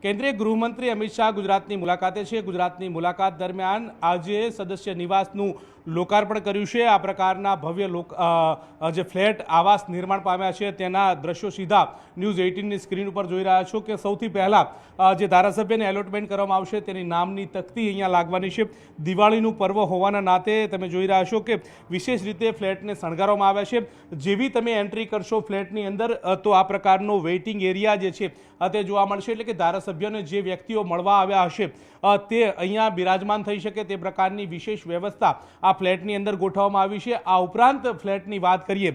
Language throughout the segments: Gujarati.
કેન્દ્રીય ગૃહમંત્રી અમિત શાહ ગુજરાતની મુલાકાતે છે। ગુજરાતની મુલાકાત દરમિયાન આજે સદસ્ય નિવાસનું લોકાર્પણ કર્યું છે। આ પ્રકારના ભવ્ય જે ફ્લેટ આવાસ નિર્માણ પામ્યા છે તેના દ્રશ્યો સીધા ન્યૂઝ 18ની સ્ક્રીન ઉપર જોઈ રહ્યા છો કે સૌથી પહેલા જે ધારાસભ્યને એલોટમેન્ટ કરવામાં આવશે તેની નામની તકતી અહીંયા લાગવાની છે। દિવાળીનું પર્વ હોવાના નાતે તમે જોઈ રહ્યા છો કે વિશેષ રીતે ફ્લેટને શણગારવામાં આવ્યા છે। જેવી તમે એન્ટ્રી કરશો ફ્લેટની અંદર તો આ પ્રકારનો વેઇટિંગ એરિયા જે છે તે જોવા મળશે, એટલે કે ધારાસભ્યોને જે વ્યક્તિઓ મળવા આવ્યા હશે તે અહીંયા બિરાજમાન થઈ શકે તે પ્રકારની વિશેષ વ્યવસ્થા આ ફ્લેટની અંદર ગોઠવવામાં આવી છે। આ ઉપરાંત ફ્લેટની વાત કરીએ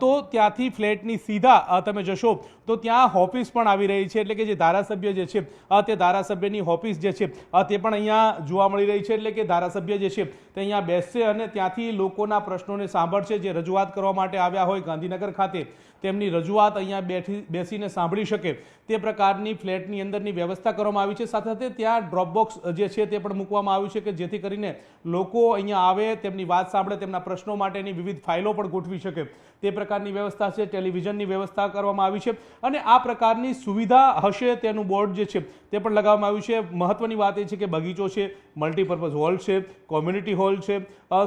તો ત્યાંથી ફ્લેટની સીધા તમે જશો તો ત્યાં ઓફિસ પણ આવી રહી છે, એટલે કે જે ધારાસભ્ય જે છે તે ધારાસભ્યની ઓફિસ જે છે તે પણ અહીંયા જોવા મળી રહી છે। એટલે કે ધારાસભ્ય જે છે તે અહીંયા બેસશે અને ત્યાંથી લોકોના પ્રશ્નોને સાંભળશે। જે રજૂઆત કરવા માટે આવ્યા હોય ગાંધીનગર ખાતે તેમની રજૂઆત અહીંયા બેસીને સાંભળી શકે તે પ્રકારની ફ્લેટની અંદરની વ્યવસ્થા કરવામાં આવી છે। સાથે સાથે ત્યાં ડ્રોપબોક્સ જે છે તે પણ મૂકવામાં આવ્યું છે કે જેથી કરીને લોકો અહીંયા આવે, તેમની વાત સાંભળે, તેમના પ્રશ્નો માટેની વિવિધ ફાઇલો પણ ગોઠવી શકે તે પ્રકારની વ્યવસ્થા છે। ટેલિવિઝનની વ્યવસ્થા કરવામાં આવી છે અને આ પ્રકારની સુવિધા હશે તેનું બોર્ડ જે છે તે પણ લગાવવામાં આવ્યું છે। મહત્વની વાત એ છે કે બગીચો છે, મલ્ટીપર્પઝ હોલ છે, કોમ્યુનિટી હોલ છે,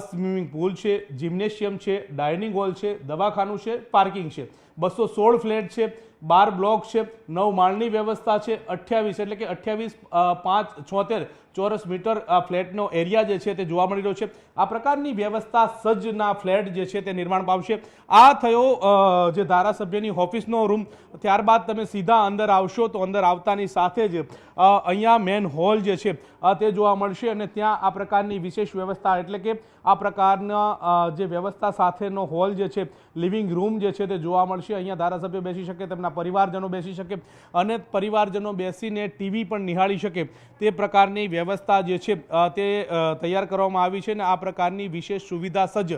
સ્વિમિંગ પુલ છે, જિમ્નેશિયમ છે, ડાઇનિંગ હોલ છે, દવાખાનું છે, પાર્કિંગ છે, 216 ફ્લેટ છે, 12 બ્લોક છે, 9 માળની વ્યવસ્થા છે, 28 એટલે કે 28,576 ચોરસ મીટર ફ્લેટનો એરિયા જે છે તે જોવા મળી રહ્યો છે। આ પ્રકારની વ્યવસ્થા સજ્જના ફ્લેટ જે છે તે નિર્માણ પામશે। આ થયો જે ધારાસભ્યની ઓફિસનો રૂમ। ત્યારબાદ તમે સીધા અંદર આવશો તો અંદર આવતાની સાથે જ અહીંયા મેન હોલ જે છે તે જોવા મળશે અને ત્યાં આ પ્રકારની વિશેષ વ્યવસ્થા એટલે કે આ પ્રકારના જે વ્યવસ્થા સાથેનો હોલ જે છે, લિવિંગ રૂમ જે છે તે જોવા મળશે। અહીંયા ધારાસભ્ય બેસી શકે, તેમના પરિવારજનો બેસી શકે અને પરિવારજનો બેસીને ટીવી પણ નિહાળી શકે તે પ્રકારની વ્યવસ્થા જે છે તે તૈયાર કરવામાં આવી છે અને આ પ્રકારની વિશેષ સુવિધા સજ્જ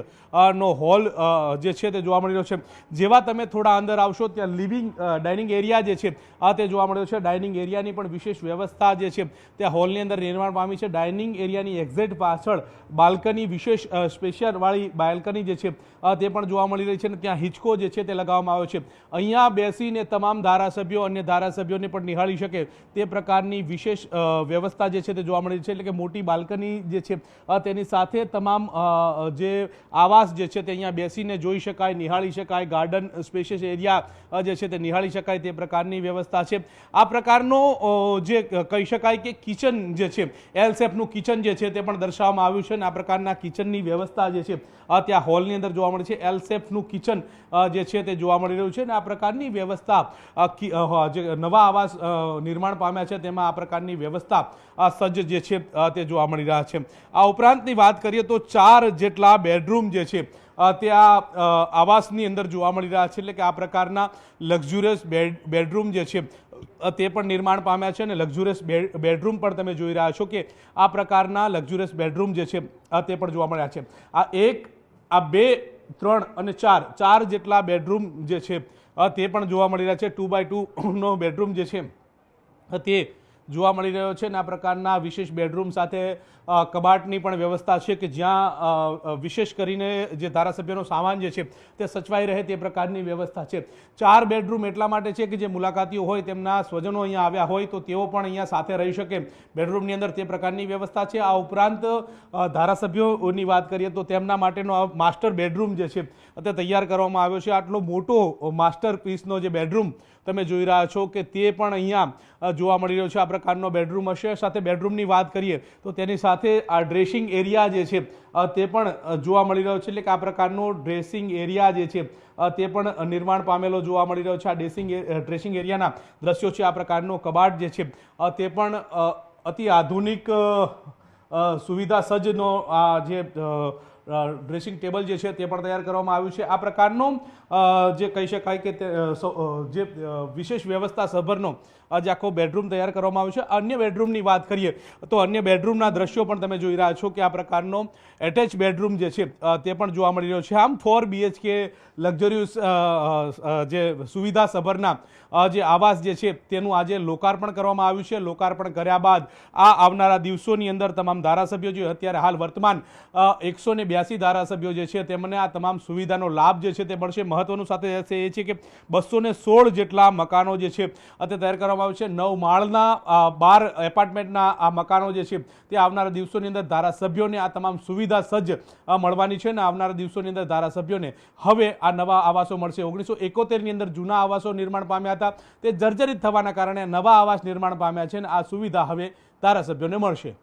નો હોલ જે છે તે જોવા મળી રહ્યો છે। જેવા તમે થોડા અંદર આવશો ત્યાં ડાઇનિંગ એરિયા જે છે તે જોવા મળ્યો છે। ડાઇનિંગ એરિયાની પણ વિશેષ વ્યવસ્થા જે છે તે હોલની અંદર નિર્માણ પામી છે। ડાઇનિંગ એરિયાની એક્ઝેક્ટ પાછળ બાલ્કની, વિશેષ સ્પેશિયલ વાળી બાલ્કની જે છે તે પણ જોવા મળી રહી છે અને ત્યાં હિંચકો જે છે તે લગાવવામાં આવ્યો છે। અહીંયા બેસીને તમામ ધારાસભ્યો અન્ય ધારાસભ્યોને પણ નિહાળી શકે તે પ્રકારની વિશેષ વ્યવસ્થા જે છે તે જોવા મળી છે। એટલે કે મોટી બાલ્કની જે છે તેની સાથે તમામ જે આવાસ જે છે તે અહીંયા બેસીને જોઈ શકાય, નિહાળી શકાય, ગાર્ડન સ્પેશિયસ એરિયા જે છે તે નિહાળી શકાય તે પ્રકારની વ્યવસ્થા છે। આ પ્રકારનો જે કહી શકાય કે કિચન જે છે, એલ શેપનું કિચન જે છે તે પણ દર્શાવવામાં આવ્યું છે અને આ પ્રકારના કિચનની વ્યવસ્થા જે છે ત્યાં હોલની અંદર જોવા મળે છે। એલ શેપનું કિચન જે છે તે જોવા મળી રહ્યું છે અને આ પ્રકારની વ્યવસ્થા જે નવા આવાસ નિર્માણ પામ્યા છે તેમાં આ પ્રકારની વ્યવસ્થા સજ્જ જે છે તે જોવા મળી રહ્યા છે। આ ઉપરાંતની વાત કરીએ તો 4 જેટલા બેડરૂમ જે છે તે આ આવાસની અંદર જોવા મળી રહ્યા છે। એટલે કે આ પ્રકારના લક્ઝુરિયસ બેડરૂમ જે છે તે પણ નિર્માણ પામ્યા છે અને લક્ઝુરિયસ બેડરૂમ પણ તમે જોઈ રહ્યા છો કે આ પ્રકારના લક્ઝુરિયસ બેડરૂમ જે છે તે પણ જોવા મળ્યા છે। આ 1, આ 2, 3 અને 4 જેટલા બેડરૂમ જે છે તે પણ જોવા મળી રહ્યા છે। 2x2 નો બેડરૂમ જે છે તે જોવા મળી રહ્યો છે અને આ પ્રકારના વિશેષ બેડરૂમ સાથે કબાટની પણ વ્યવસ્થા છે કે જ્યાં વિશેષ કરીને જે ધારાસભ્યનો સામાન જે છે તે સચવાઈ રહે તે પ્રકારની વ્યવસ્થા છે। 4 બેડરૂમ એટલા માટે છે કે જે મુલાકાતીઓ હોય તેમના સ્વજનો અહીંયા આવ્યા હોય તો તેઓ પણ અહીંયા સાથે રહી શકે બેડરૂમની અંદર તે પ્રકારની વ્યવસ્થા છે। આ ઉપરાંત ધારાસભ્યોની વાત કરીએ તો તેમના માટેનો માસ્ટર બેડરૂમ જે છે તે તૈયાર કરવામાં આવ્યો છે। આટલો મોટો માસ્ટર પીસનો જે બેડરૂમ તમે જોઈ રહ્યા છો કે તે પણ અહીંયા જોવા મળી રહ્યો છે। આ પ્રકારનો બેડરૂમ હશે। સાથે બેડરૂમની વાત કરીએ તો તેની સાથે આ ડ્રેસિંગ એરિયા જે છે તે પણ જોવા મળી રહ્યો છે। એટલે કે આ પ્રકારનો ડ્રેસિંગ એરિયા જે છે તે પણ નિર્માણ પામેલો જોવા મળી રહ્યો છે। આ ડ્રેસિંગ એરિયાના દ્રશ્યો છે। આ પ્રકારનો કબાટ જે છે તે પણ અતિ આધુનિક સુવિધા સજ્જનો આ જે ડ્રેસિંગ ટેબલ જે છે તે પણ તૈયાર કરવામાં આવ્યું છે। આ પ્રકારનો જે કહી શકાય કે જે વિશેષ વ્યવસ્થા સભરનો આજે આખો બેડરૂમ તૈયાર કરવામાં આવ્યો છે। અન્ય બેડરૂમની વાત કરીએ તો અન્ય બેડરૂમના દ્રશ્યો પણ તમે જોઈ રહ્યા છો કે આ પ્રકારનો એટેચ બેડરૂમ જે છે તે પણ જોવા મળી રહ્યો છે। આમ 4 BHK લક્ઝરિયસ જે સુવિધા સભરના જે આવાસ જે છે તેનું આજે લોકાર્પણ કરવામાં આવ્યું છે। લોકાર્પણ કર્યા બાદ આ આવનારા દિવસોની અંદર તમામ ધારાસભ્યો જે અત્યારે હાલ વર્તમાન 182 ધારાસભ્યો જે છે તેમને આ તમામ સુવિધાનો લાભ જે છે તે મળશે। મહત્વનું સાથે એ છે કે 216 જેટલા મકાનો જે છે તે તૈયાર કરવામાં કરવામાં આવ્યું છે. 9 માળના 12 એપાર્ટમેન્ટના આ મકાનો જે છે તે આવનારા દિવસોની અંદર ધારાસભ્યોને આ તમામ સુવિધા સજ્જ મળવાની છે અને આવનારા દિવસોની અંદર ધારાસભ્યોને હવે આ નવા આવાસો મળશે. 1971ની અંદર જૂના આવાસો નિર્માણ પામ્યા હતા, તે જર્જરિત થવાના કારણે નવા આવાસ નિર્માણ પામ્યા છે અને આ સુવિધા હવે ધારાસભ્યોને મળશે.